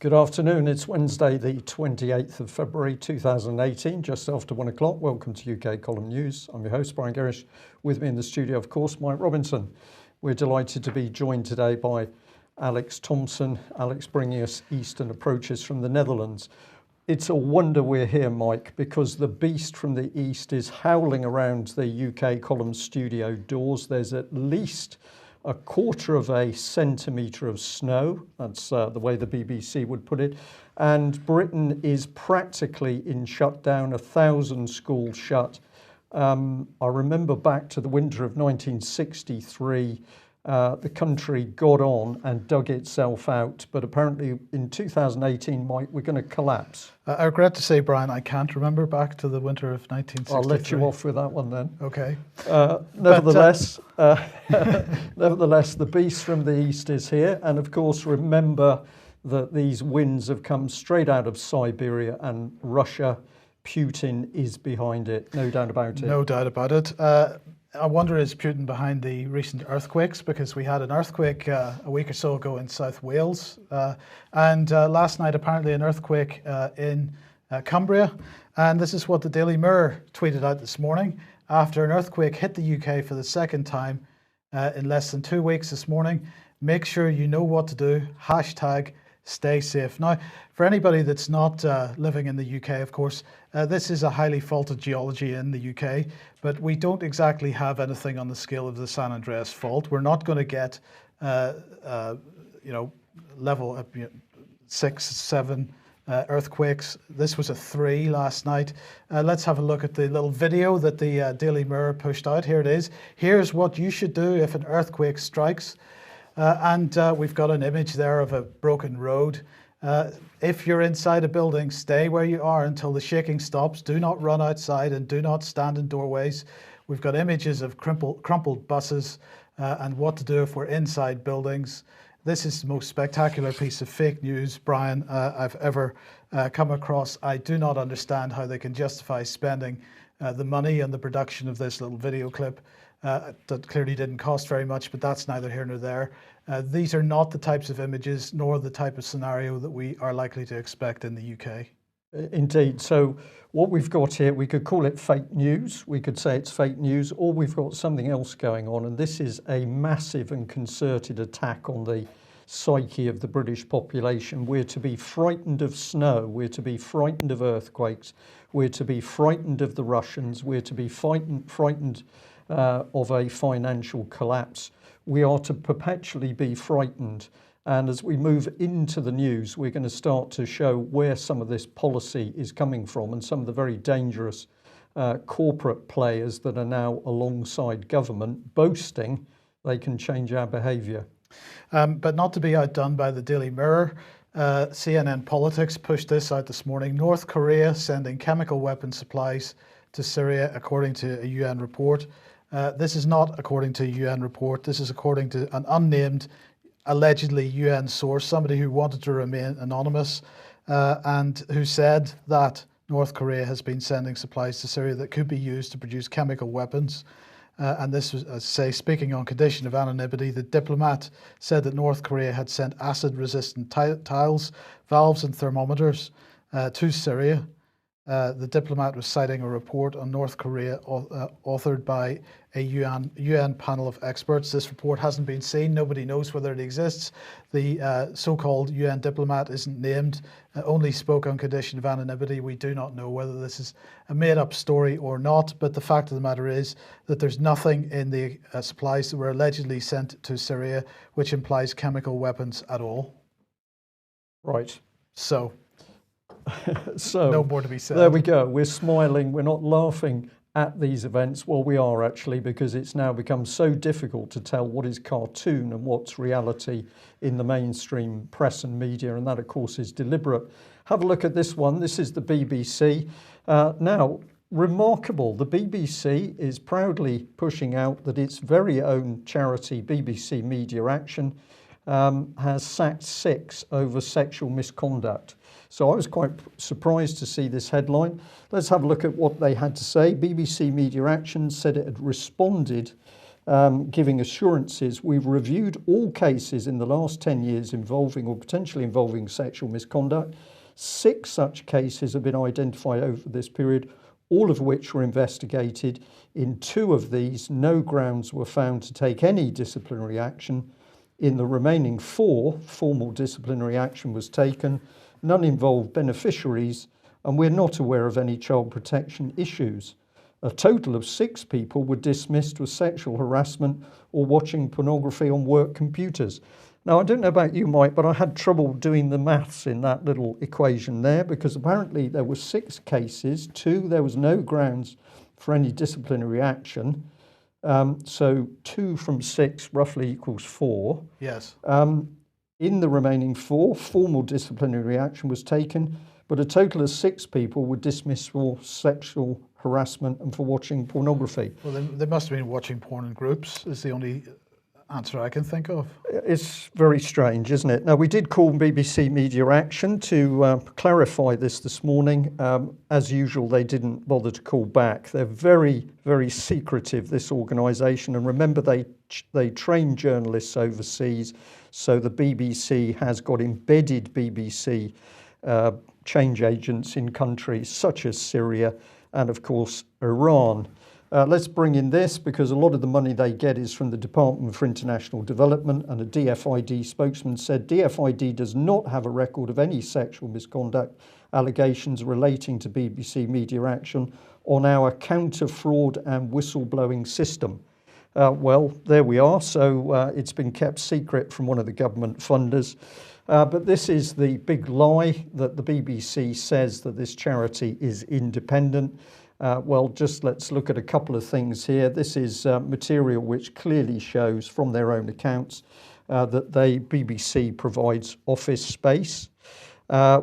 Good afternoon. It's Wednesday, the 28th of February 2018, just after 1 o'clock. Welcome to UK Column News. I'm your host, Brian Gerrish. With me in the studio, of course, Mike Robinson. We're delighted to be joined today by Alex Thomson. Alex bringing us Eastern approaches from the Netherlands. It's a wonder we're here, Mike, because the beast from the east is howling around the UK Column studio doors. There's at least a quarter of a centimetre of snow. That's the way the BBC would put it. And Britain is practically in shutdown, 1,000 schools shut. I remember back to the winter of 1963, the country got on and dug itself out, but apparently in 2018, Mike, we're going to collapse. I regret to say, Brian, I can't remember back to the winter of 1963. I'll let you off with that one then. Okay. Nevertheless, nevertheless, the beast from the east is here. And of course, remember that these winds have come straight out of Siberia and Russia. Putin is behind it, no doubt about it. No doubt about it. I wonder, is Putin behind the recent earthquakes? Because we had an earthquake a week or so ago in South Wales. And last night, apparently, an earthquake in Cumbria. And this is what the Daily Mirror tweeted out this morning. After an earthquake hit the UK for the second time in less than 2 weeks this morning, make sure you know what to do. Hashtag stay safe. Now, for anybody that's not living in the UK, of course, this is a highly faulted geology in the UK, but we don't exactly have anything on the scale of the San Andreas fault. We're not going to get, level 6, 7 earthquakes. This was a 3 last night. Let's have a look at the little video that the Daily Mirror pushed out. Here it is. Here's what you should do if an earthquake strikes. We've got an image there of a broken road. If you're inside a building, stay where you are until the shaking stops. Do not run outside and do not stand in doorways. We've got images of crumpled buses and what to do if we're inside buildings. This is the most spectacular piece of fake news, Brian, I've ever come across. I do not understand how they can justify spending the money and the production of this little video clip. That clearly didn't cost very much, but that's neither here nor there. These are not the types of images nor the type of scenario that we are likely to expect in the UK. Indeed. So what we've got here, we could call it fake news. We could say it's fake news, or we've got something else going on. And this is a massive and concerted attack on the psyche of the British population. We're to be frightened of snow. We're to be frightened of earthquakes. We're to be frightened of the Russians. We're to be frightened of a financial collapse. We are to perpetually be frightened. And as we move into the news, we're going to start to show where some of this policy is coming from and some of the very dangerous corporate players that are now alongside government boasting they can change our behaviour. But not to be outdone by the Daily Mirror, CNN Politics pushed this out this morning. North Korea sending chemical weapon supplies to Syria, according to a UN report. This is not according to a UN report. This is according to an unnamed, allegedly UN source, somebody who wanted to remain anonymous, and who said that North Korea has been sending supplies to Syria that could be used to produce chemical weapons. And this was, as I say, speaking on condition of anonymity. The diplomat said that North Korea had sent acid-resistant tiles, valves and thermometers to Syria. The diplomat was citing a report on North Korea authored by a UN panel of experts. This report hasn't been seen. Nobody knows whether it exists. The so-called UN diplomat isn't named, only spoke on condition of anonymity. We do not know whether this is a made-up story or not, but the fact of the matter is that there's nothing in the supplies that were allegedly sent to Syria which implies chemical weapons at all. Right. So no more to be said. There we go. We're smiling. We're not laughing at these events. Well, we are actually, because it's now become so difficult to tell what is cartoon and what's reality in the mainstream press and media. And that, of course, is deliberate. Have a look at this one. This is the BBC. Now, remarkable. The BBC is proudly pushing out that its very own charity, BBC Media Action, has sacked 6 over sexual misconduct. So I was quite surprised to see this headline. Let's have a look at what they had to say. BBC Media Action said it had responded giving assurances, we've reviewed all cases in the last 10 years involving or potentially involving sexual misconduct. 6 such cases have been identified over this period, all of which were investigated. In 2 of these, no grounds were found to take any disciplinary action. In the remaining 4, formal disciplinary action was taken. None involved beneficiaries, and we're not aware of any child protection issues. A total of 6 people were dismissed with sexual harassment or watching pornography on work computers. Now, I don't know about you, Mike, but I had trouble doing the maths in that little equation there, because apparently there were 6 cases, 2, there was no grounds for any disciplinary action. So 2 from 6 roughly equals 4. Yes. In the remaining 4, formal disciplinary action was taken, but a total of 6 people were dismissed for sexual harassment and for watching pornography. Well, they must have been watching porn in groups, is the only answer I can think of. It's very strange, isn't it? Now, we did call BBC Media Action to clarify this morning. As usual, they didn't bother to call back. They're very, very secretive, this organisation. And remember, they train journalists overseas. So the BBC has got embedded BBC change agents in countries such as Syria and, of course, Iran. Let's bring in this, because a lot of the money they get is from the Department for International Development, and a DFID spokesman said DFID does not have a record of any sexual misconduct allegations relating to BBC Media Action on our counter-fraud and whistleblowing system. Well, there we are. So it's been kept secret from one of the government funders. But this is the big lie that the BBC says that this charity is independent. Well, just let's look at a couple of things here. This is material which clearly shows from their own accounts that BBC provides office space.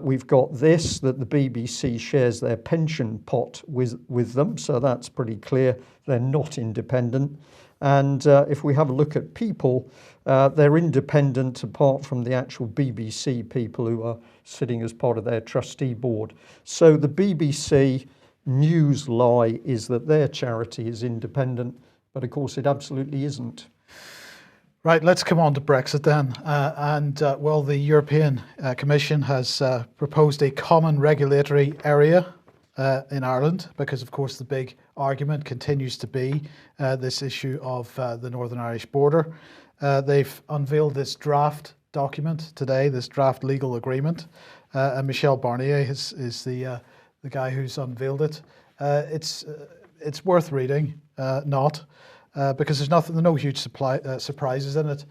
We've got this, that the BBC shares their pension pot with them, so that's pretty clear. They're not independent. And if we have a look at people, they're independent apart from the actual BBC people who are sitting as part of their trustee board. So the BBC news lie is that their charity is independent, but of course it absolutely isn't. Right, let's come on to Brexit then. Well, the European Commission has proposed a common regulatory area in Ireland, because of course the big argument continues to be this issue of the Northern Irish border. They've unveiled this draft document today, this draft legal agreement, and Michel Barnier is the guy who's unveiled it. It's worth reading, because there's no huge surprises in it.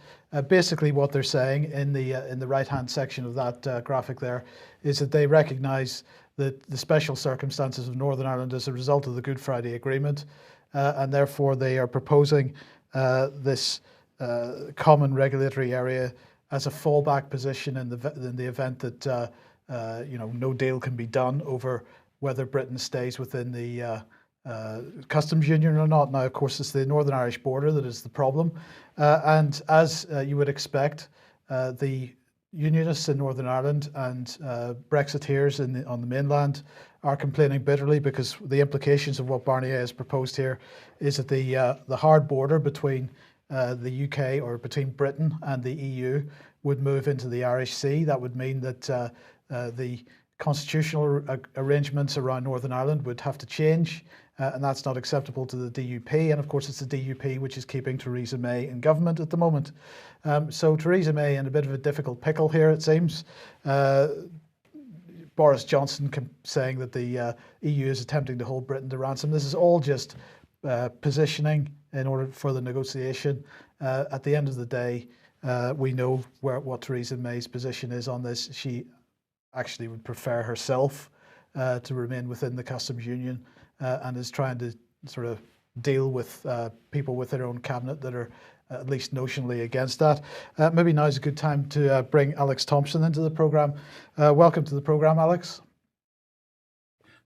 Basically, what they're saying in the right-hand section of that graphic there is that they recognise that the special circumstances of Northern Ireland as a result of the Good Friday Agreement, and therefore they are proposing this common regulatory area as a fallback position in the event that no deal can be done over whether Britain stays within the customs union or not. Now, of course, it's the Northern Irish border that is the problem, and as you would expect, the Unionists in Northern Ireland and Brexiteers on the mainland are complaining bitterly, because the implications of what Barnier has proposed here is that the hard border between the UK, or between Britain and the EU, would move into the Irish Sea. That would mean that the constitutional arrangements around Northern Ireland would have to change, and that's not acceptable to the DUP. And of course, it's the DUP which is keeping Theresa May in government at the moment. So Theresa May in a bit of a difficult pickle here, it seems. Boris Johnson saying that the EU is attempting to hold Britain to ransom. This is all just positioning in order for the negotiation. At the end of the day, we know what Theresa May's position is on this. She actually would prefer herself to remain within the customs union, and is trying to sort of deal with people within her own cabinet that are at least notionally against that. Maybe now is a good time to bring Alex Thomson into the programme. Welcome to the programme, Alex.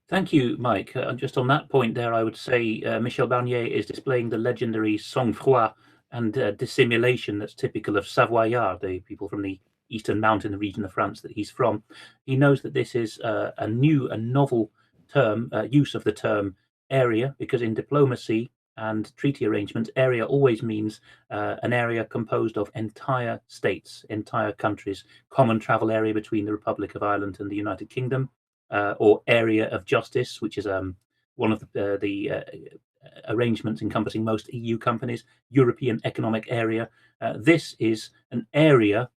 Thank you, Mike. Just on that point there, I would say Michel Barnier is displaying the legendary sang-froid and dissimulation that's typical of Savoyards, the people from the eastern mountain region of France that he's from. He knows that this is a new and novel term, use of the term area, because in diplomacy, and treaty arrangements, area always means an area composed of entire states, entire countries, common travel area between the Republic of Ireland and the United Kingdom, or area of justice, which is one of the arrangements encompassing most EU companies, European Economic Area. This is an area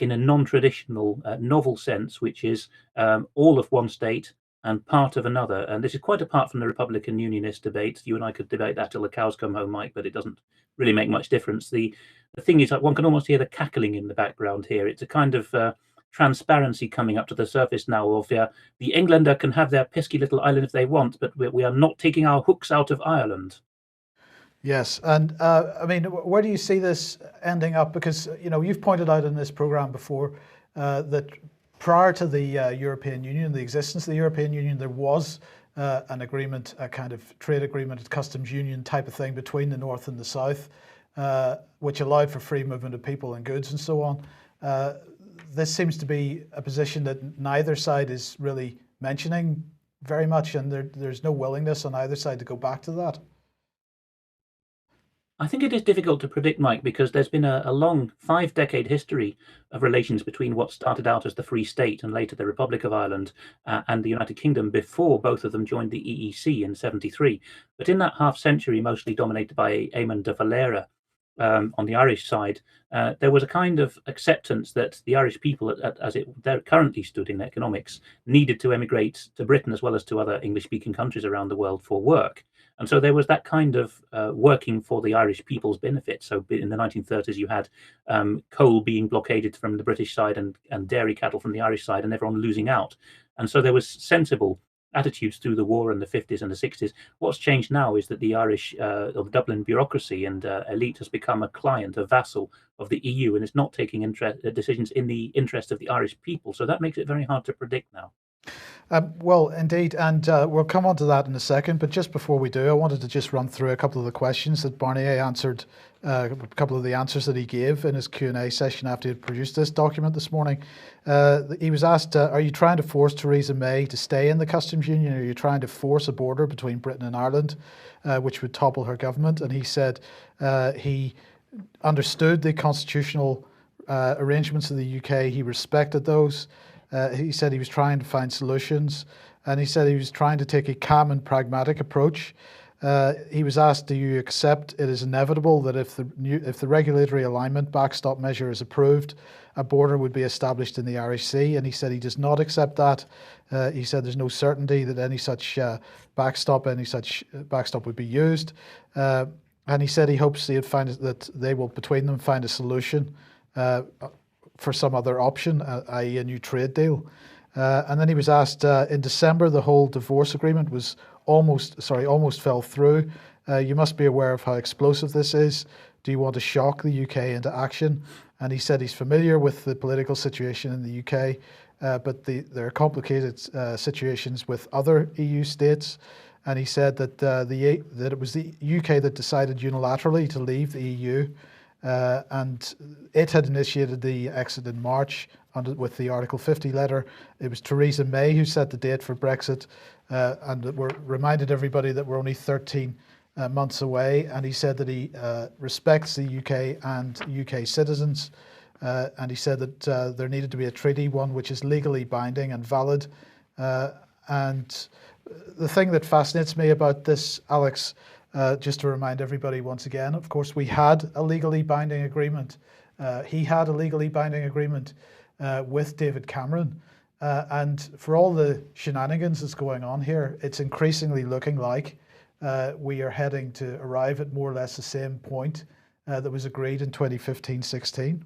in a non-traditional, novel sense, which is all of one state and part of another. And this is quite apart from the Republican Unionist debate. You and I could debate that till the cows come home, Mike, but it doesn't really make much difference. The thing is, one can almost hear the cackling in the background here. It's a kind of transparency coming up to the surface now of the Englander can have their pesky little island if they want, but we are not taking our hooks out of Ireland. Yes, and I mean, where do you see this ending up? Because you've pointed out in this program before that prior to the European Union, the existence of the European Union, there was an agreement, a kind of trade agreement, a customs union type of thing between the North and the South, which allowed for free movement of people and goods and so on. This seems to be a position that neither side is really mentioning very much, and there's no willingness on either side to go back to that. I think it is difficult to predict, Mike, because there's been a long 5-decade history of relations between what started out as the Free State and later the Republic of Ireland and the United Kingdom before both of them joined the EEC in '73. But in that half century, mostly dominated by Eamon de Valera on the Irish side, there was a kind of acceptance that the Irish people, as they're currently stood in economics, needed to emigrate to Britain as well as to other English-speaking countries around the world for work. And so there was that kind of working for the Irish people's benefit. So in the 1930s, you had coal being blockaded from the British side and dairy cattle from the Irish side, and everyone losing out. And so there was sensible attitudes through the war in the 50s and the 60s. What's changed now is that the Irish, or the Dublin bureaucracy and elite has become a client, a vassal of the EU, and is not taking decisions in the interest of the Irish people. So that makes it very hard to predict now. Well, indeed, and we'll come on to that in a second. But just before we do, I wanted to just run through a couple of the questions that Barnier answered, a couple of the answers that he gave in his Q&A session after he had produced this document this morning. He was asked, are you trying to force Theresa May to stay in the customs union? Or are you trying to force a border between Britain and Ireland, which would topple her government? And he said he understood the constitutional arrangements of the UK. He respected those. He said he was trying to find solutions, and he said he was trying to take a calm and pragmatic approach. He was asked, do you accept it is inevitable that if the regulatory alignment backstop measure is approved, a border would be established in the Irish Sea? And he said he does not accept that. He said there's no certainty that any such backstop would be used. And he said he hopes that they will between them find a solution for some other option, i.e. a new trade deal. And then he was asked in December, the whole divorce agreement was almost fell through. You must be aware of how explosive this is. Do you want to shock the UK into action? And he said he's familiar with the political situation in the UK, but there are complicated situations with other EU states. And he said that that it was the UK that decided unilaterally to leave the EU. And it had initiated the exit in March with the Article 50 letter. It was Theresa May who set the date for Brexit, and reminded everybody that we're only 13 months away. And he said that he respects the UK and UK citizens, and he said that there needed to be a treaty, one which is legally binding and valid. And the thing that fascinates me about this, Alex, just to remind everybody once again, of course, we had a legally binding agreement. He had a legally binding agreement with David Cameron. And for all the shenanigans that's going on here, it's increasingly looking like we are heading to arrive at more or less the same point that was agreed in 2015-16.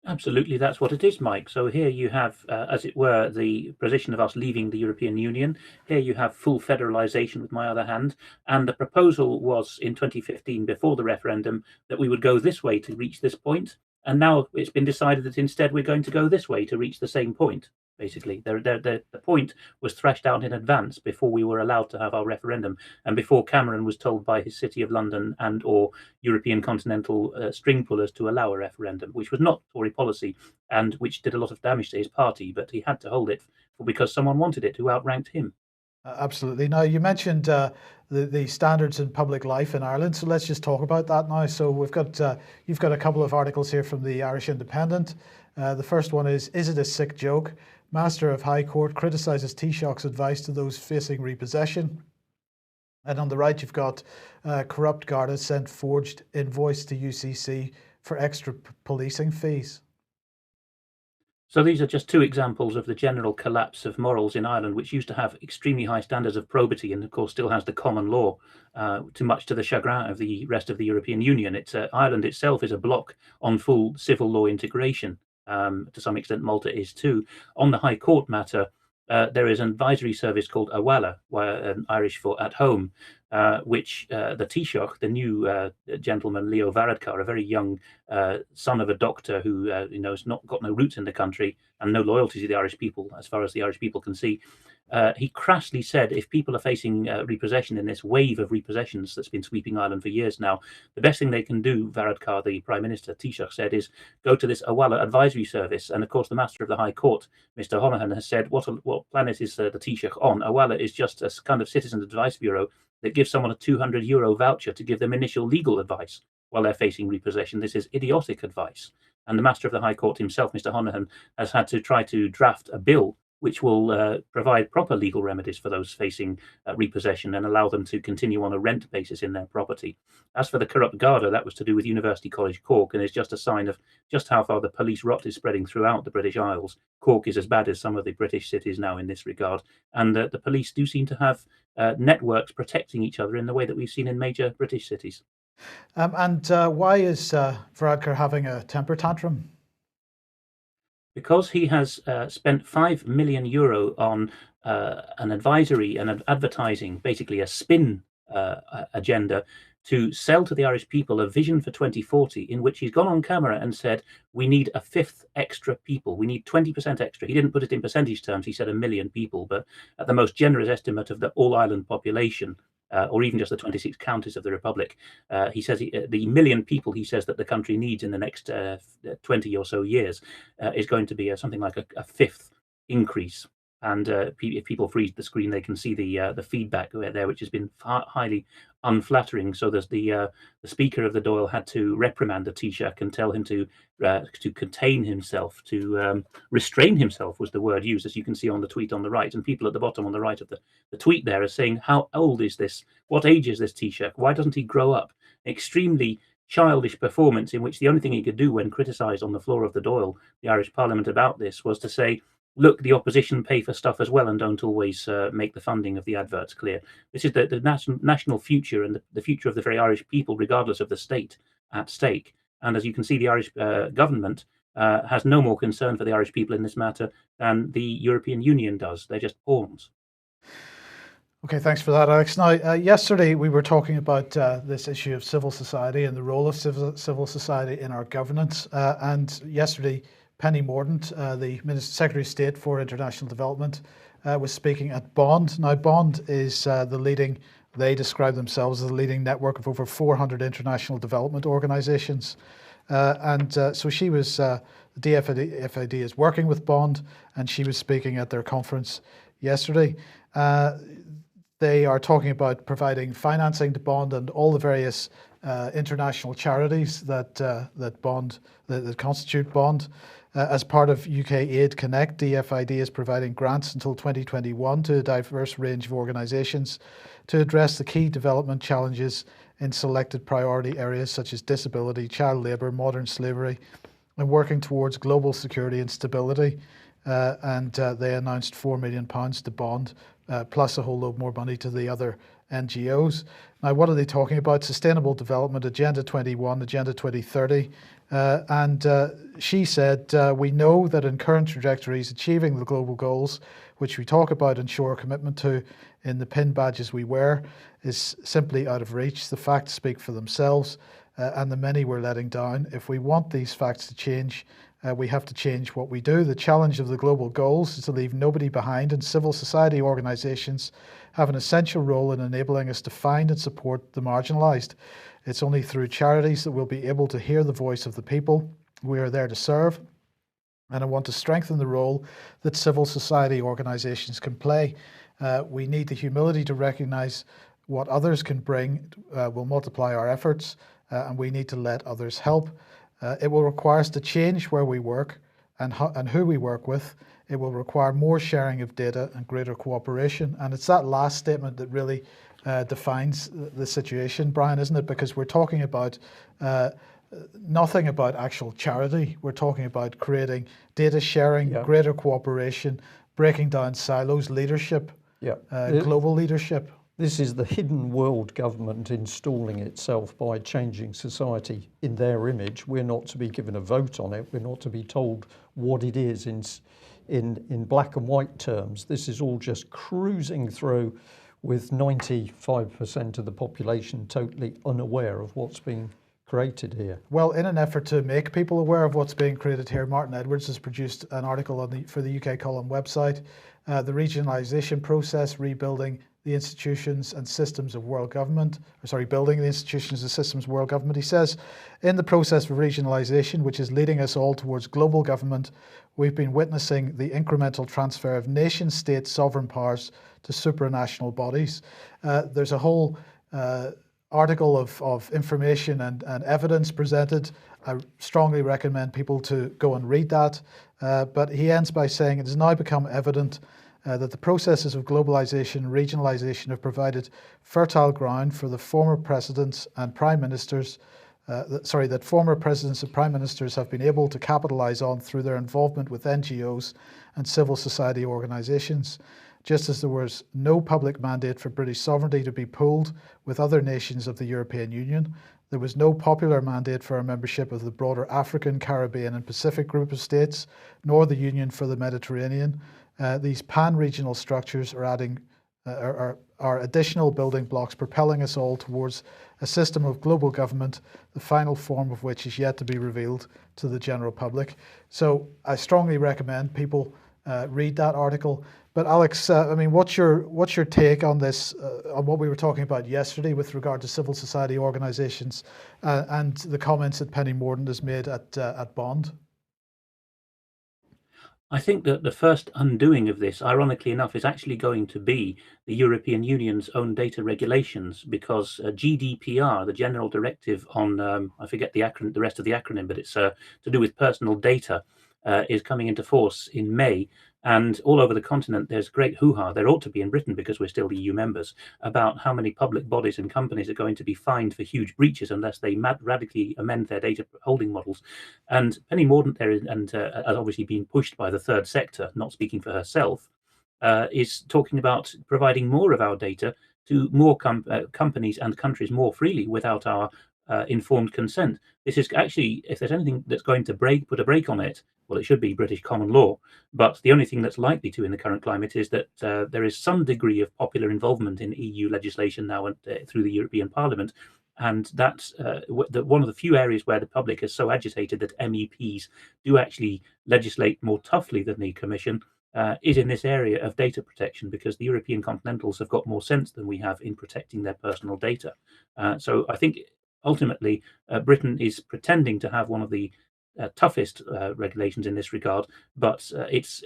Absolutely, that's what it is, Mike. So here you have, as it were, the position of us leaving the European Union. Here you have full federalisation with my other hand. And the proposal was in 2015, before the referendum, that we would go this way to reach this point. And now it's been decided that instead we're going to go this way to reach the same point. Basically, the point was thrashed out in advance before we were allowed to have our referendum, and before Cameron was told by his City of London and or European continental string pullers to allow a referendum, which was not Tory policy and which did a lot of damage to his party, but he had to hold it because someone wanted it who outranked him. Absolutely. Now, you mentioned the standards in public life in Ireland, so let's just talk about that now. So we've got you've got a couple of articles here from the Irish Independent. The first one is it a sick joke? Master of High Court criticises Taoiseach's advice to those facing repossession. And on the right, you've got corrupt Garda sent forged invoice to UCC for extra policing fees. So these are just two examples of the general collapse of morals in Ireland, which used to have extremely high standards of probity and, of course, still has the common law, too much to the chagrin of the rest of the European Union. Ireland itself is a bloc on full civil law integration. To some extent, Malta is too. On the High Court matter, there is an advisory service called Awala, Irish for at home, which the Taoiseach, the new gentleman, Leo Varadkar, a very young son of a doctor who has not got no roots in the country and no loyalty to the Irish people, as far as the Irish people can see. He crassly said if people are facing repossession in this wave of repossessions that's been sweeping Ireland for years now, the best thing they can do, Varadkar, the Prime Minister, Taoiseach, said, is go to this Awala advisory service. And of course, the Master of the High Court, Mr. Honohan, has said, what planet is the Taoiseach on? Awala is just a kind of citizens' advice bureau that gives someone a €200 voucher to give them initial legal advice while they're facing repossession. This is idiotic advice. And the Master of the High Court himself, Mr. Honohan, has had to try to draft a bill which will provide proper legal remedies for those facing repossession and allow them to continue on a rent basis in their property. As for the corrupt Garda, that was to do with University College Cork and is just a sign of just how far the police rot is spreading throughout the British Isles. Cork is as bad as some of the British cities now in this regard, and the police do seem to have networks protecting each other in the way that we've seen in major British cities. And why is Varadkar having a temper tantrum? Because he has spent €5 million on an advisory and an advertising, basically a spin agenda, to sell to the Irish people a vision for 2040 in which he's gone on camera and said, we need a fifth extra people. We need 20% extra. He didn't put it in percentage terms. He said 1 million people, but at the most generous estimate of the all-island population, or even just the 26 counties of the Republic. He says the 1 million people he says that the country needs in the next 20 or so years is going to be something like a fifth increase. And if people freeze the screen, they can see the feedback there, which has been highly unflattering. So there's the Speaker of the Dáil had to reprimand the Taoiseach and tell him to contain himself, to restrain himself was the word used, as you can see on the tweet on the right. And people at the bottom on the right of the tweet there are saying, how old is this? What age is this Taoiseach? Why doesn't he grow up? Extremely childish performance in which the only thing he could do when criticised on the floor of the Dáil, the Irish Parliament, about this was to say, look, the opposition pay for stuff as well and don't always make the funding of the adverts clear. This is the national future and the future of the very Irish people, regardless of the state, at stake. And as you can see, the Irish government has no more concern for the Irish people in this matter than the European Union does. They're just pawns. Okay, thanks for that, Alex. Now, yesterday we were talking about this issue of civil society and the role of civil society in our governance. And yesterday, Penny Mordaunt, the Secretary of State for International Development, was speaking at Bond. Now, Bond is they describe themselves as the leading network of over 400 international development organisations. So she was, the DFID is working with Bond, and she was speaking at their conference yesterday. They are talking about providing financing to Bond and all the various international charities that constitute Bond. As part of UK Aid Connect, DFID is providing grants until 2021 to a diverse range of organisations to address the key development challenges in selected priority areas such as disability, child labour, modern slavery, and working towards global security and stability. They announced £4 million to Bond, plus a whole load more money to the other NGOs. Now, what are they talking about? Sustainable Development, Agenda 21, Agenda 2030. She said, we know that in current trajectories, achieving the global goals, which we talk about and show our commitment to in the pin badges we wear, is simply out of reach. The facts speak for themselves, and the many we're letting down. If we want these facts to change, we have to change what we do. The challenge of the global goals is to leave nobody behind, and civil society organisations have an essential role in enabling us to find and support the marginalised. It's only through charities that we'll be able to hear the voice of the people we are there to serve. And I want to strengthen the role that civil society organisations can play. We need the humility to recognise what others can bring will multiply our efforts, and we need to let others help. It will require us to change where we work and who we work with. It will require more sharing of data and greater cooperation. And it's that last statement that really defines the situation, Brian, isn't it? Because we're talking about nothing about actual charity. We're talking about creating data sharing, greater cooperation, breaking down silos, leadership, global leadership. This is the hidden world government installing itself by changing society in their image. We're not to be given a vote on it. We're not to be told what it is in black and white terms. This is all just cruising through with 95% of the population totally unaware of what's being created here. Well, in an effort to make people aware of what's being created here, Martin Edwards has produced an article for the UK Column website, The Regionalisation Process, Rebuilding the Institutions and Systems of World Government, Building the Institutions and Systems of World Government. He says, in the process of regionalisation, which is leading us all towards global government, we've been witnessing the incremental transfer of nation-state sovereign powers to supranational bodies. There's a whole article of information and evidence presented. I strongly recommend people to go and read that. But he ends by saying, it has now become evident that the processes of globalisation and regionalisation have provided fertile ground for the former presidents and prime ministers, that former presidents and prime ministers have been able to capitalise on through their involvement with NGOs and civil society organisations. Just as there was no public mandate for British sovereignty to be pooled with other nations of the European Union, there was no popular mandate for a membership of the broader African, Caribbean and Pacific group of states, nor the Union for the Mediterranean. These pan-regional structures are additional building blocks propelling us all towards a system of global government, the final form of which is yet to be revealed to the general public. So I strongly recommend people read that article. But Alex, what's your take on this, on what we were talking about yesterday with regard to civil society organisations and the comments that Penny Mordaunt has made at Bond? I think that the first undoing of this, ironically enough, is actually going to be the European Union's own data regulations, because GDPR, the General Directive on, I forget the rest of the acronym, but it's to do with personal data, is coming into force in May. And all over the continent, there's great hoo-ha. There ought to be in Britain, because we're still EU members, about how many public bodies and companies are going to be fined for huge breaches unless they radically amend their data holding models. And Penny Mordaunt there, has obviously been pushed by the third sector, not speaking for herself, is talking about providing more of our data to more companies and countries more freely without our informed consent. This is actually, if there's anything that's going to put a brake on it, well, it should be British common law. But the only thing that's likely to in the current climate is that there is some degree of popular involvement in EU legislation now and through the European Parliament. And that's one of the few areas where the public is so agitated that MEPs do actually legislate more toughly than the Commission, is in this area of data protection, because the European continentals have got more sense than we have in protecting their personal data. So I think ultimately Britain is pretending to have one of the toughest regulations in this regard, but its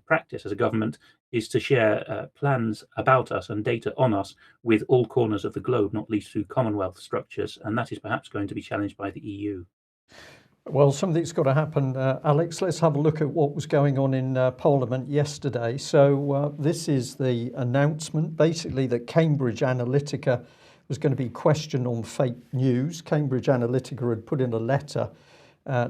practice as a government is to share plans about us and data on us with all corners of the globe, not least through Commonwealth structures, and that is perhaps going to be challenged by the EU. Well, something's got to happen, Alex. Let's have a look at what was going on in Parliament yesterday. So this is the announcement, basically, that Cambridge Analytica was going to be questioned on fake news. Cambridge Analytica had put in a letter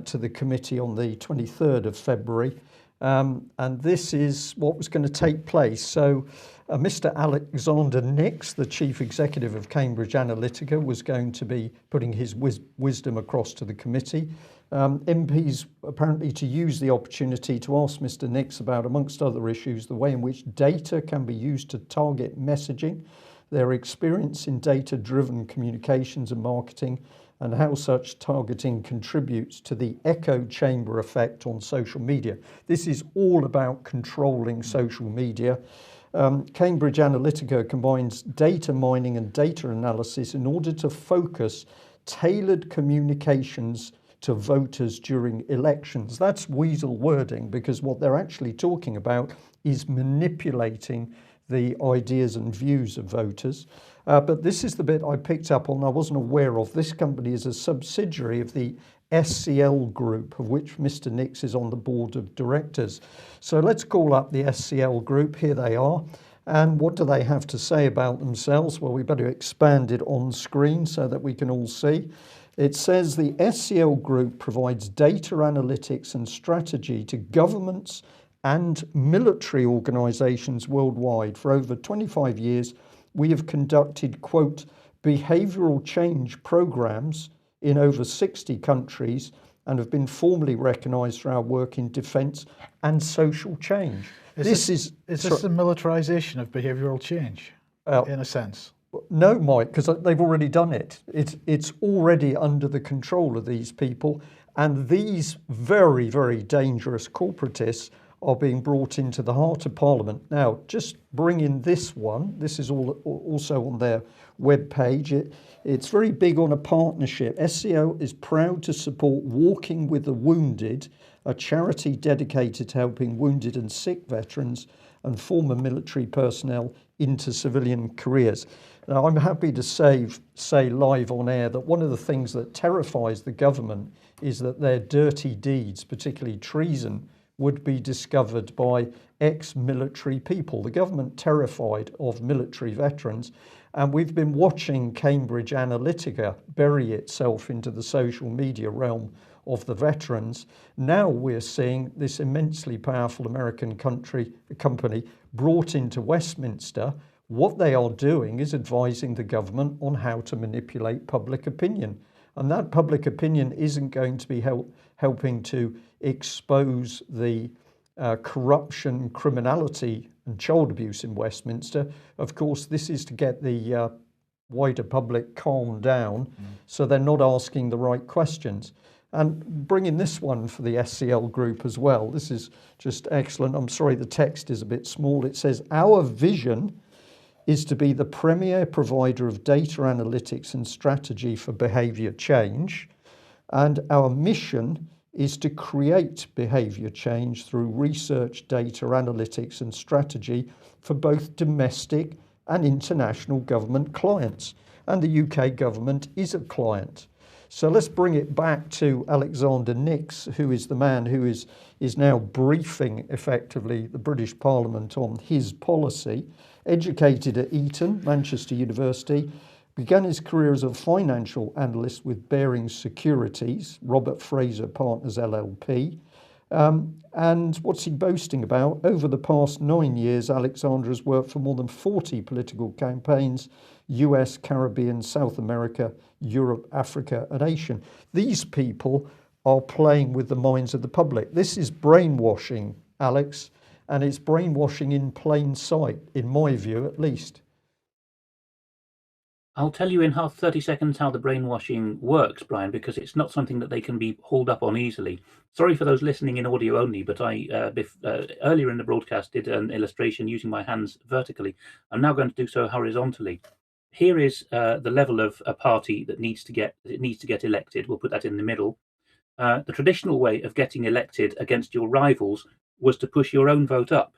to the committee on the 23rd of February. And this is what was going to take place. So Mr. Alexander Nix, the chief executive of Cambridge Analytica, was going to be putting his wisdom across to the committee. MPs apparently to use the opportunity to ask Mr. Nix about, amongst other issues, the way in which data can be used to target messaging, their experience in data-driven communications and marketing, and how such targeting contributes to the echo chamber effect on social media. This is all about controlling social media. Cambridge Analytica combines data mining and data analysis in order to focus tailored communications to voters during elections. That's weasel wording, because what they're actually talking about is manipulating the ideas and views of voters. But this is the bit I picked up on, I wasn't aware of. This company is a subsidiary of the SCL Group, of which Mr. Nix is on the board of directors. So let's call up the SCL Group. Here they are. And what do they have to say about themselves? Well, we better expand it on screen so that we can all see. It says the SCL Group provides data analytics and strategy to governments and military organisations worldwide. For over 25 years, we have conducted, quote, behavioural change programmes in over 60 countries and have been formally recognised for our work in defence and social change. Is this the militarisation of behavioural change, in a sense? No, Mike, because they've already done it. It's already under the control of these people, and these very, very dangerous corporatists are being brought into the heart of Parliament. Now, just bring in this one. This is also on their webpage. It's very big on a partnership. SCL is proud to support Walking with the Wounded, a charity dedicated to helping wounded and sick veterans and former military personnel into civilian careers. Now, I'm happy to say live on air that one of the things that terrifies the government is that their dirty deeds, particularly treason, would be discovered by ex-military people. The government terrified of military veterans, and we've been watching Cambridge Analytica bury itself into the social media realm of the veterans. Now we're seeing this immensely powerful American company brought into Westminster. What they are doing is advising the government on how to manipulate public opinion. And that public opinion isn't going to be helping to expose the corruption, criminality and child abuse in Westminster. Of course, this is to get the wider public calmed down so they're not asking the right questions. And bringing this one for the SCL Group as well. This is just excellent. I'm sorry, the text is a bit small. It says, our vision is to be the premier provider of data analytics and strategy for behaviour change. And our mission is to create behaviour change through research, data analytics and strategy for both domestic and international government clients. And the UK government is a client. So let's bring it back to Alexander Nix, who is the man who is now briefing effectively the British Parliament on his policy. Educated at Eton, Manchester University, began his career as a financial analyst with Barings Securities, Robert Fraser Partners LLP. And what's he boasting about? Over the past 9 years, Alexander has worked for more than 40 political campaigns, US, Caribbean, South America, Europe, Africa and Asia. These people are playing with the minds of the public. This is brainwashing, Alex, and it's brainwashing in plain sight, in my view at least. I'll tell you in 30 seconds how the brainwashing works, Brian, because it's not something that they can be hauled up on easily. Sorry for those listening in audio only, but I earlier in the broadcast did an illustration using my hands vertically. I'm now going to do so horizontally. Here is the level of a party that needs to get elected. We'll put that in the middle. The traditional way of getting elected against your rivals was to push your own vote up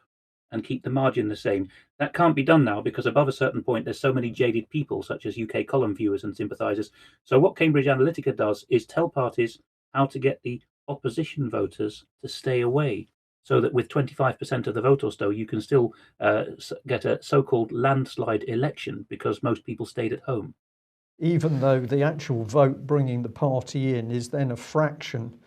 and keep the margin the same. That can't be done now because above a certain point, there's so many jaded people, such as UK column viewers and sympathisers. So what Cambridge Analytica does is tell parties how to get the opposition voters to stay away, so that with 25% of the vote or so, you can still get a so-called landslide election because most people stayed at home. Even though the actual vote bringing the party in is then a fraction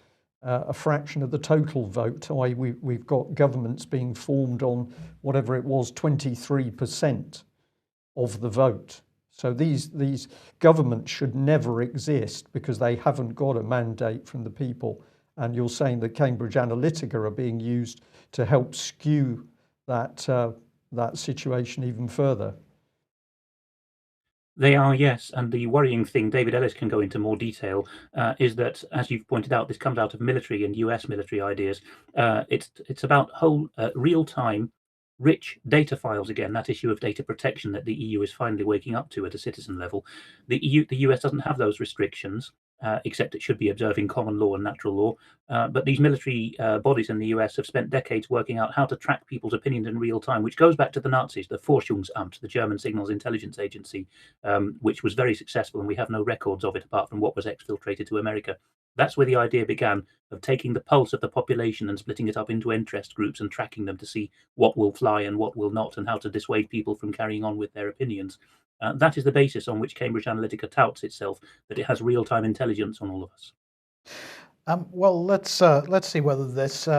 of the total vote, i.e. we've got governments being formed on whatever it was, 23% of the vote. So these governments should never exist because they haven't got a mandate from the people. And you're saying that Cambridge Analytica are being used to help skew that situation even further. They are, yes. And the worrying thing, David Ellis can go into more detail, is that, as you've pointed out, this comes out of military and US military ideas. It's about whole real-time, rich data files again, that issue of data protection that the EU is finally waking up to at a citizen level. The US doesn't have those restrictions. except it should be observing common law and natural law. But these military bodies in the US have spent decades working out how to track people's opinions in real time, which goes back to the Nazis, the Forschungsamt, the German Signals Intelligence Agency, which was very successful, and we have no records of it apart from what was exfiltrated to America. That's where the idea began, of taking the pulse of the population and splitting it up into interest groups and tracking them to see what will fly and what will not, and how to dissuade people from carrying on with their opinions. That is the basis on which Cambridge Analytica touts itself, that it has real-time intelligence on all of us. Well, let's see whether this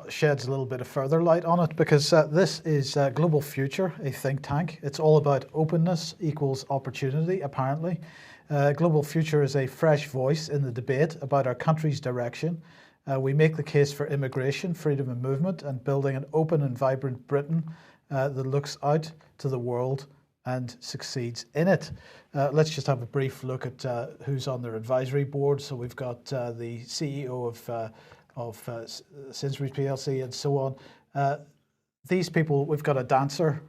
sheds a little bit of further light on it, because this is Global Future, a think tank. It's all about openness equals opportunity, apparently. Global Future is a fresh voice in the debate about our country's direction. We make the case for immigration, freedom of movement, and building an open and vibrant Britain that looks out to the world and succeeds in it. Let's just have a brief look at who's on their advisory board. So we've got the CEO of Sainsbury's PLC and so on. These people, we've got a dancer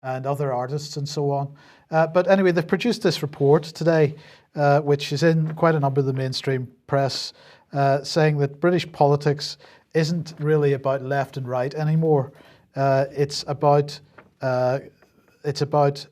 and other artists and so on. But anyway, they've produced this report today, which is in quite a number of the mainstream press, saying that British politics isn't really about left and right anymore. It's about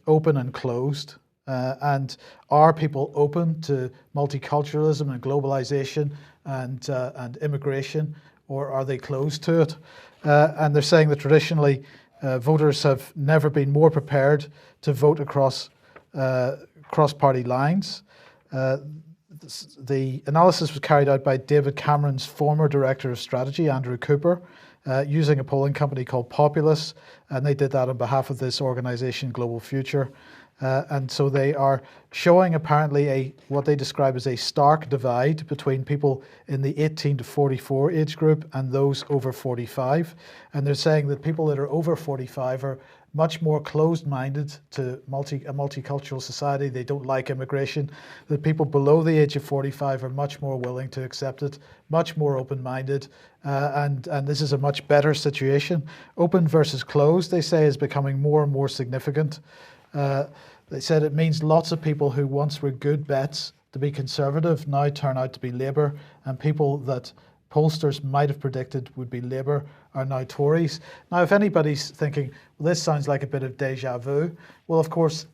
open and closed. And are people open to multiculturalism and globalization and immigration, or are they closed to it? And they're saying that traditionally voters have never been more prepared to vote across cross-party lines. The analysis was carried out by David Cameron's former Director of Strategy, Andrew Cooper, using a polling company called Populous, and they did that on behalf of this organisation, Global Future. And so they are showing apparently what they describe as a stark divide between people in the 18 to 44 age group and those over 45. And they're saying that people that are over 45 are much more closed-minded to a multicultural society. They don't like immigration. That people below the age of 45 are much more willing to accept it, much more open-minded, and this is a much better situation. Open versus closed, they say, is becoming more and more significant. They said it means lots of people who once were good bets to be Conservative now turn out to be Labour, and people that pollsters might have predicted would be Labour are now Tories. Now, if anybody's thinking, well, this sounds like a bit of deja vu, well, of course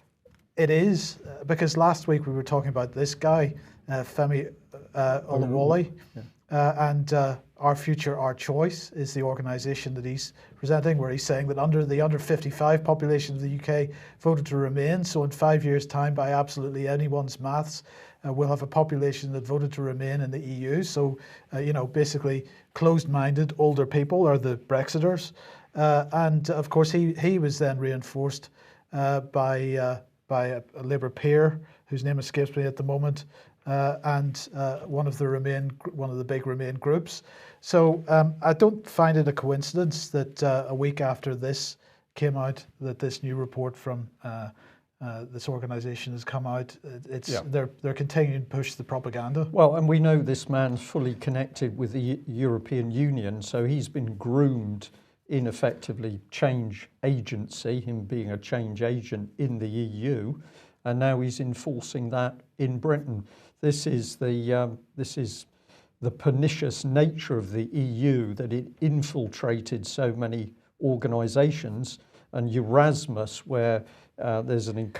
it is, because last week we were talking about this guy, Femi Olawale, and Our Future, Our Choice is the organisation that he's presenting, where he's saying that the under 55 population of the UK voted to remain. So in 5 years' time, by absolutely anyone's maths, we'll have a population that voted to remain in the EU. So, basically closed-minded older people are the Brexiters. And of course, he was then reinforced by a Labour peer, whose name escapes me at the moment, and one of the big Remain groups. So I don't find it a coincidence that a week after this came out, that this new report from this organisation has come out. They're continuing to push the propaganda. Well, and we know this man's fully connected with the European Union, so he's been groomed in effectively change agency, him being a change agent in the EU, and now he's enforcing that in Britain. This is the pernicious nature of the EU, that it infiltrated so many organisations, and Erasmus, where there's an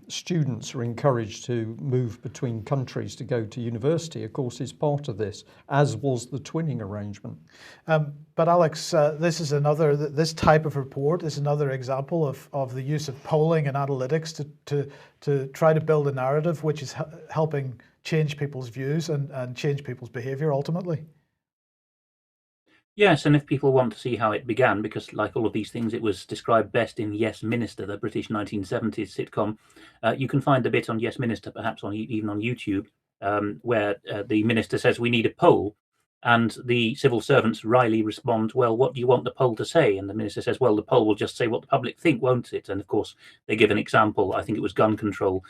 students are encouraged to move between countries to go to university, of course, is part of this, as was the twinning arrangement. But Alex, this type of report is another example of the use of polling and analytics to try to build a narrative which is helping change people's views and change people's behaviour ultimately. Yes, and if people want to see how it began, because like all of these things, it was described best in Yes Minister, the British 1970s sitcom. You can find the bit on Yes Minister, perhaps even on YouTube, where the minister says we need a poll, and the civil servants wryly respond, well, what do you want the poll to say? And the minister says, well, the poll will just say what the public think, won't it? And of course, they give an example, I think it was gun control,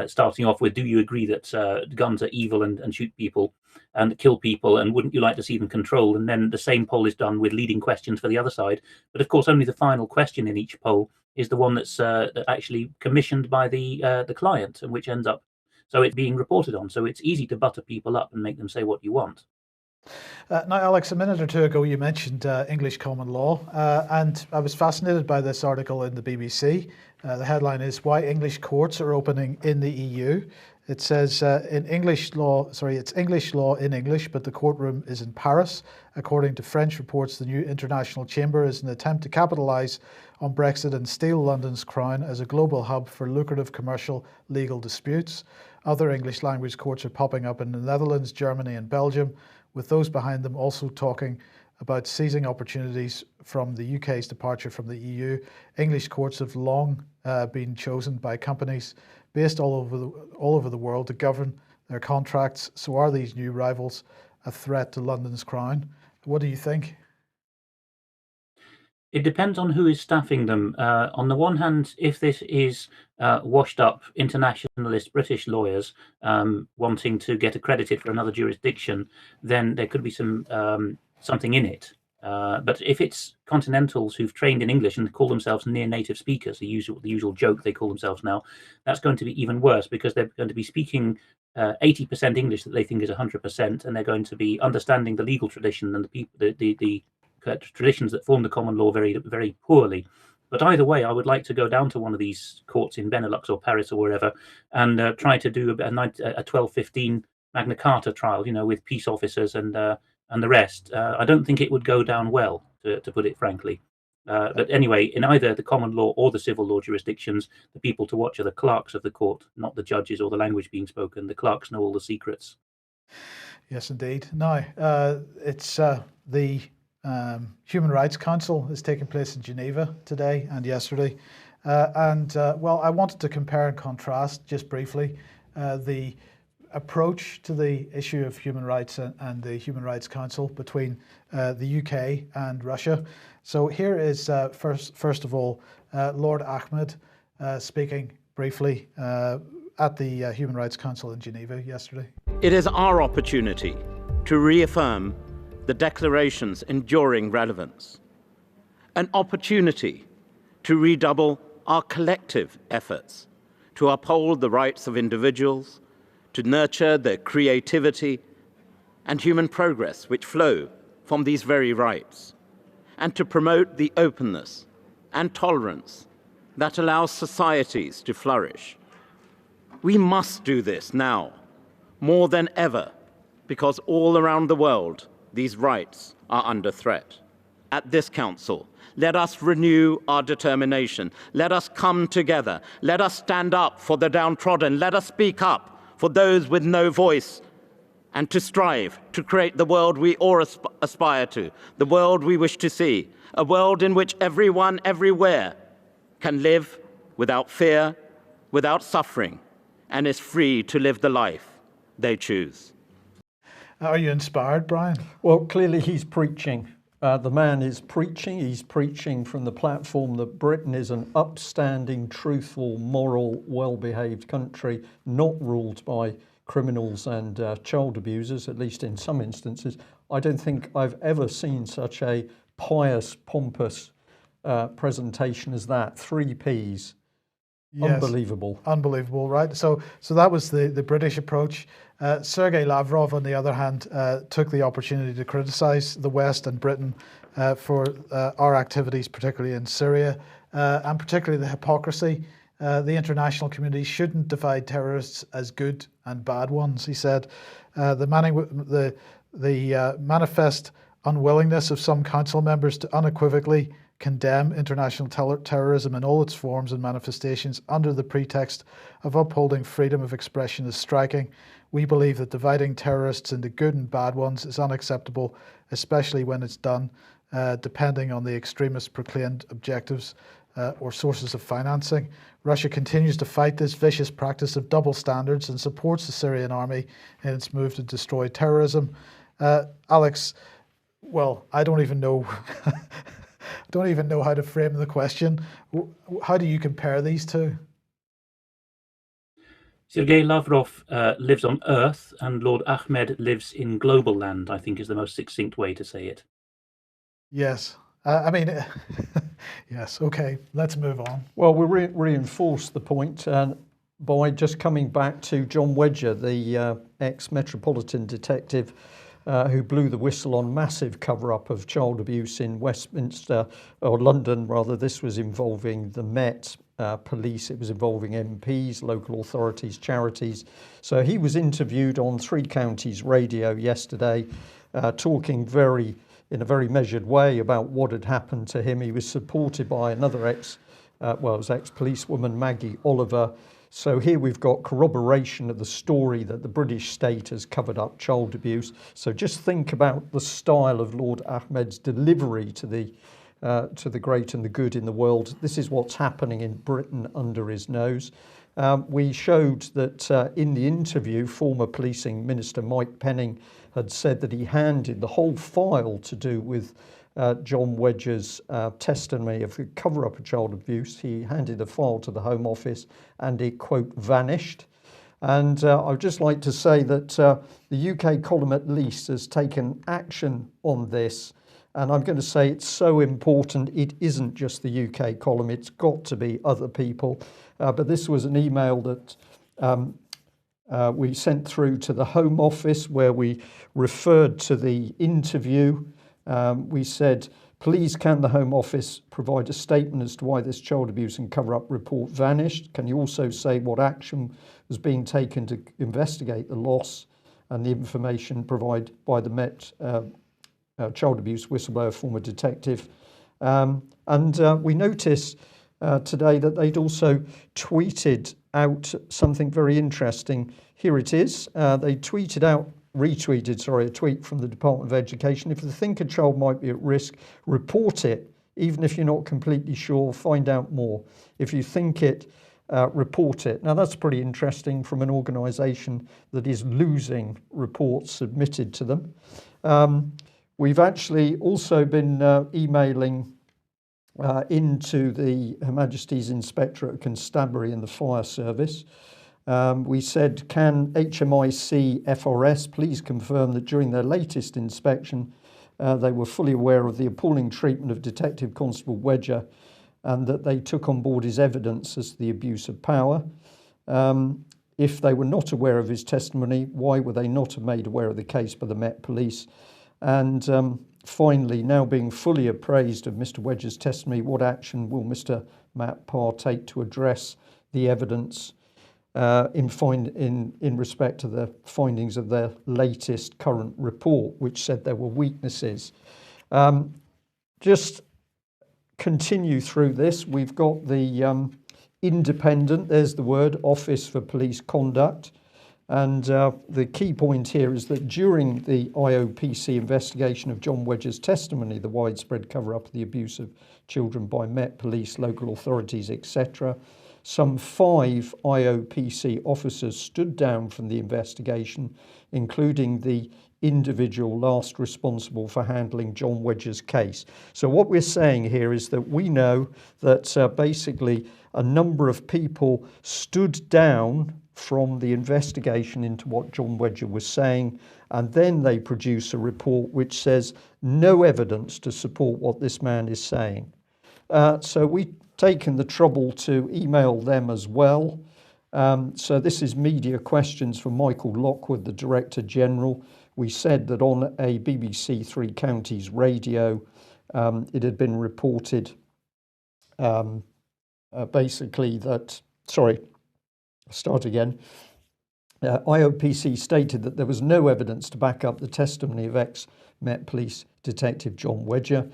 starting off with, do you agree that guns are evil and shoot people and kill people, and wouldn't you like to see them controlled? And then the same poll is done with leading questions for the other side. But of course, only the final question in each poll is the one that's actually commissioned by the client, and which ends up So it's being reported on. So it's easy to butter people up and make them say what you want. Now, Alex, a minute or two ago you mentioned English common law, and I was fascinated by this article in the BBC. The headline is "Why English Courts Are Opening in the EU." It says it's English law in English, but the courtroom is in Paris. According to French reports, the new international chamber is an attempt to capitalise on Brexit and steal London's crown as a global hub for lucrative commercial legal disputes. Other English language courts are popping up in the Netherlands, Germany and Belgium, with those behind them also talking about seizing opportunities from the UK's departure from the EU. English courts have long been chosen by companies based all over the world to govern their contracts. So are these new rivals a threat to London's crown? What do you think? It depends on who is staffing them. On the one hand, if this is washed up internationalist British lawyers wanting to get accredited for another jurisdiction, then there could be something in it. But if it's continentals who've trained in English and call themselves near native speakers, the usual joke they call themselves now, that's going to be even worse, because they're going to be speaking 80% English that they think is 100%, and they're going to be understanding the legal tradition and the traditions that form the common law very, very poorly. But either way, I would like to go down to one of these courts in Benelux or Paris or wherever and try to do a 1215 Magna Carta trial, with peace officers and the rest. I don't think it would go down well, to put it frankly. But anyway, in either the common law or the civil law jurisdictions, the people to watch are the clerks of the court, not the judges or the language being spoken. The clerks know all the secrets. Yes, indeed. Now, it's the Human Rights Council is taking place in Geneva today and yesterday. Well, I wanted to compare and contrast just briefly the approach to the issue of human rights and the Human Rights Council between the UK and Russia. So here is, first of all, Lord Ahmed speaking briefly at the Human Rights Council in Geneva yesterday. It is our opportunity to reaffirm the Declaration's enduring relevance, an opportunity to redouble our collective efforts to uphold the rights of individuals, to nurture their creativity and human progress which flow from these very rights, and to promote the openness and tolerance that allows societies to flourish. We must do this now, more than ever, because all around the world, these rights are under threat. At this Council, let us renew our determination. Let us come together. Let us stand up for the downtrodden. Let us speak up for those with no voice, and to strive to create the world we all aspire to, the world we wish to see, a world in which everyone, everywhere, can live without fear, without suffering, and is free to live the life they choose. Are you inspired, Brian? Well, clearly he's preaching. The man is preaching. He's preaching from the platform that Britain is an upstanding, truthful, moral, well-behaved country, not ruled by criminals and child abusers, at least in some instances. I don't think I've ever seen such a pious, pompous presentation as that. 3 Ps. Yes. Unbelievable. Unbelievable, right? So that was the British approach. Sergei Lavrov, on the other hand, took the opportunity to criticize the West and Britain for our activities, particularly in Syria, and particularly the hypocrisy. The international community shouldn't divide terrorists as good and bad ones, he said. The manifest unwillingness of some council members to unequivocally condemn international terrorism in all its forms and manifestations under the pretext of upholding freedom of expression is striking. We believe that dividing terrorists into good and bad ones is unacceptable, especially when it's done depending on the extremist proclaimed objectives or sources of financing. Russia continues to fight this vicious practice of double standards and supports the Syrian army in its move to destroy terrorism. Alex, well, I don't even know how to frame the question. How do you compare these two? Sergei Lavrov lives on Earth, and Lord Ahmed lives in global land, I think is the most succinct way to say it. Yes. Yes, okay, let's move on. Well, we'll reinforce the point. by just coming back to John Wedger, the ex-Metropolitan detective who blew the whistle on massive cover-up of child abuse in Westminster, or London rather. This was involving the Met Police, it was involving MPs, local authorities, charities. So he was interviewed on Three Counties Radio yesterday, talking in a very measured way about what had happened to him. He was supported by another ex-policewoman, Maggie Oliver. So here we've got corroboration of the story that the British state has covered up child abuse. So just think about the style of Lord Ahmed's delivery to the great and the good in the world. This is what's happening in Britain under his nose. We showed that in the interview, former Policing Minister Mike Penning had said that he handed the whole file to do with John Wedger's testimony of the cover-up of child abuse. He handed the file to the Home Office and it, quote, vanished. And I would just like to say that the UK column at least has taken action on this. And I'm going to say it's so important. It isn't just the UK column. It's got to be other people. But this was an email that we sent through to the Home Office where we referred to the interview. We said, please can the Home Office provide a statement as to why this child abuse and cover-up report vanished? Can you also say what action was being taken to investigate the loss and the information provided by the Met child abuse whistleblower, former detective? We noticed today that they'd also tweeted out something very interesting. Here it is. They retweeted a tweet from the Department of Education. If you think a child might be at risk, report it. Even if you're not completely sure, find out more. If you think it, report it. Now that's pretty interesting from an organisation that is losing reports submitted to them. We've actually also been emailing into the Her Majesty's Inspectorate of Constabulary and the Fire Service. We said, can HMIC FRS please confirm that during their latest inspection they were fully aware of the appalling treatment of Detective Constable Wedger and that they took on board his evidence as to the abuse of power. If they were not aware of his testimony, why were they not made aware of the case by the Met Police? And finally, now being fully appraised of Mr. Wedger's testimony, what action will Mr. Matt Parr take to address the evidence in respect to the findings of their latest current report, which said there were weaknesses? Just continue through this. We've got the independent, there's the word, Office for Police Conduct. And the key point here is that during the IOPC investigation of John Wedger's testimony, the widespread cover-up of the abuse of children by Met Police, local authorities, etc., some 5 IOPC officers stood down from the investigation, including the individual last responsible for handling John Wedger's case. So what we're saying here is that we know that basically a number of people stood down from the investigation into what John Wedger was saying, and then they produce a report which says no evidence to support what this man is saying. So we've taken the trouble to email them as well. So this is media questions from Michael Lockwood, the Director General. We said that on a BBC Three Counties radio, it had been reported basically that, IOPC stated that there was no evidence to back up the testimony of ex-Met Police Detective John Wedger.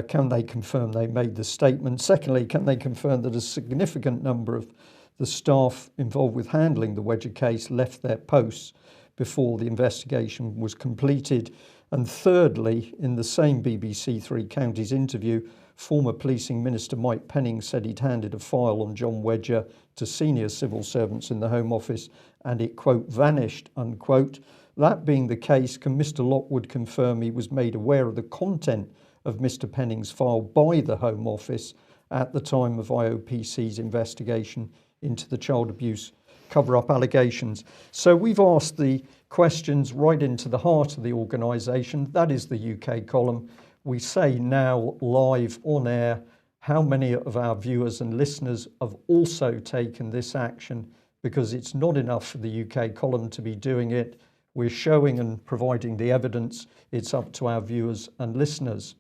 Can they confirm they made the statement? Secondly, can they confirm that a significant number of the staff involved with handling the Wedger case left their posts before the investigation was completed? And thirdly, in the same BBC Three Counties interview, former Policing Minister Mike Penning said he'd handed a file on John Wedger to senior civil servants in the Home Office and it, quote, vanished, unquote. That being the case, can Mr. Lockwood confirm he was made aware of the content of Mr. Penning's file by the Home Office at the time of IOPC's investigation into the child abuse cover-up allegations? So we've asked the questions right into the heart of the organisation. That is the UK column. We say now live on air how many of our viewers and listeners have also taken this action because it's not enough for the UK column to be doing it. We're showing and providing the evidence. It's up to our viewers and listeners.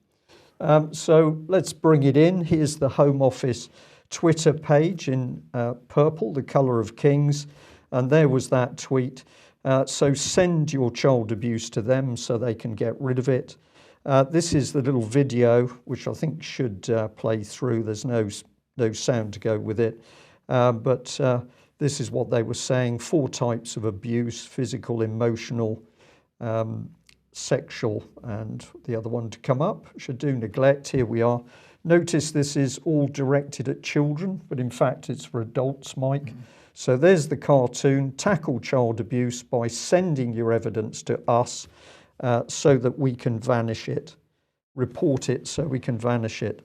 So let's bring it in. Here's the Home Office Twitter page in purple, the colour of kings. And there was that tweet. So send your child abuse to them so they can get rid of it. This is the little video, which I think should play through. There's no sound to go with it. But this is what they were saying. 4 types of abuse: physical, emotional, sexual, and the other one to come up should do, neglect. Here we are. Notice this is all directed at children, but in fact it's for adults, Mike. So there's the cartoon. Tackle child abuse by sending your evidence to us so that we can vanish it. Report it so we can vanish it.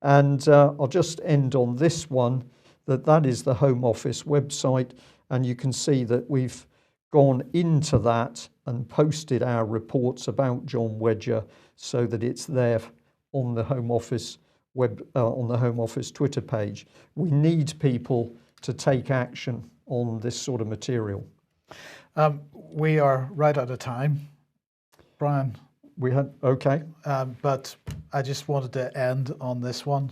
And I'll just end on this one, that is the Home Office website, and you can see that we've gone into that and posted our reports about John Wedger so that it's there on the Home Office on the Home Office Twitter page. We need people to take action on this sort of material. We are right out of time, Brian. Okay. But I just wanted to end on this one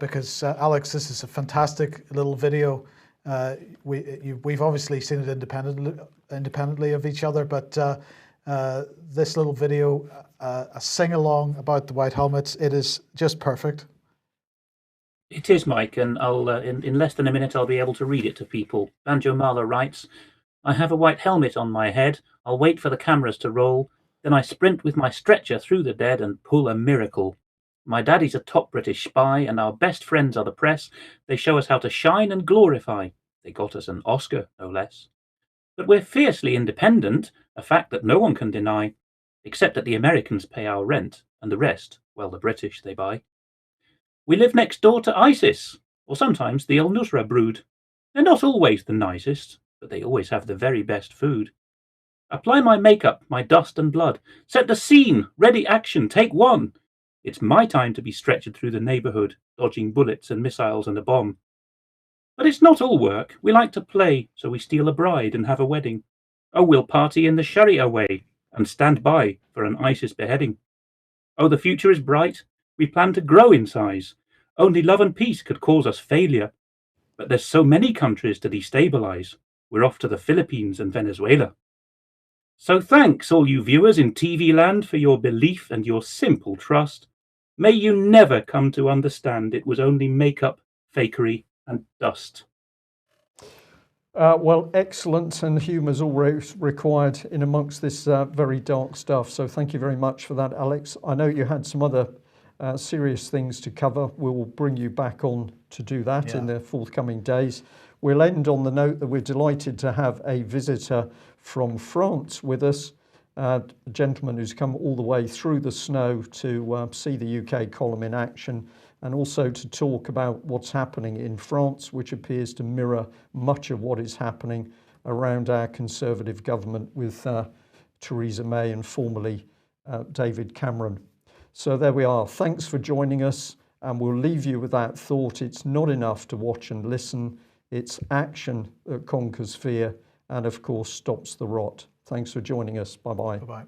because Alex, this is a fantastic little video. We've obviously seen it independently of each other, but this little video, a sing-along about the white helmets, it is just perfect. It is, Mike, and I'll in less than a minute I'll be able to read it to people. Banjo Marla writes, "I have a white helmet on my head. I'll wait for the cameras to roll. Then I sprint with my stretcher through the dead and pull a miracle. My daddy's a top British spy, and our best friends are the press. They show us how to shine and glorify. They got us an Oscar, no less. But we're fiercely independent, a fact that no one can deny, except that the Americans pay our rent, and the rest, well, the British they buy. We live next door to ISIS, or sometimes the al-Nusra brood. They're not always the nicest, but they always have the very best food. Apply my makeup, my dust and blood. Set the scene, ready action, take one. It's my time to be stretchered through the neighbourhood, dodging bullets and missiles and a bomb. But it's not all work. We like to play, so we steal a bride and have a wedding. Oh, we'll party in the Sharia way and stand by for an ISIS beheading. Oh, the future is bright. We plan to grow in size. Only love and peace could cause us failure. But there's so many countries to destabilise. We're off to the Philippines and Venezuela. So thanks, all you viewers in TV land, for your belief and your simple trust. May you never come to understand it was only makeup, fakery, and dust." Well, excellent, and humour's always required in amongst this very dark stuff. So thank you very much for that, Alex. I know you had some other serious things to cover. We'll bring you back on to do that in the forthcoming days. We'll end on the note that we're delighted to have a visitor from France with us, a gentleman who's come all the way through the snow to see the UK column in action, and also to talk about what's happening in France, which appears to mirror much of what is happening around our Conservative government with Theresa May and formerly David Cameron. So there we are. Thanks for joining us, and we'll leave you with that thought. It's not enough to watch and listen. It's action that conquers fear and, of course, stops the rot. Thanks for joining us. Bye-bye. Bye-bye.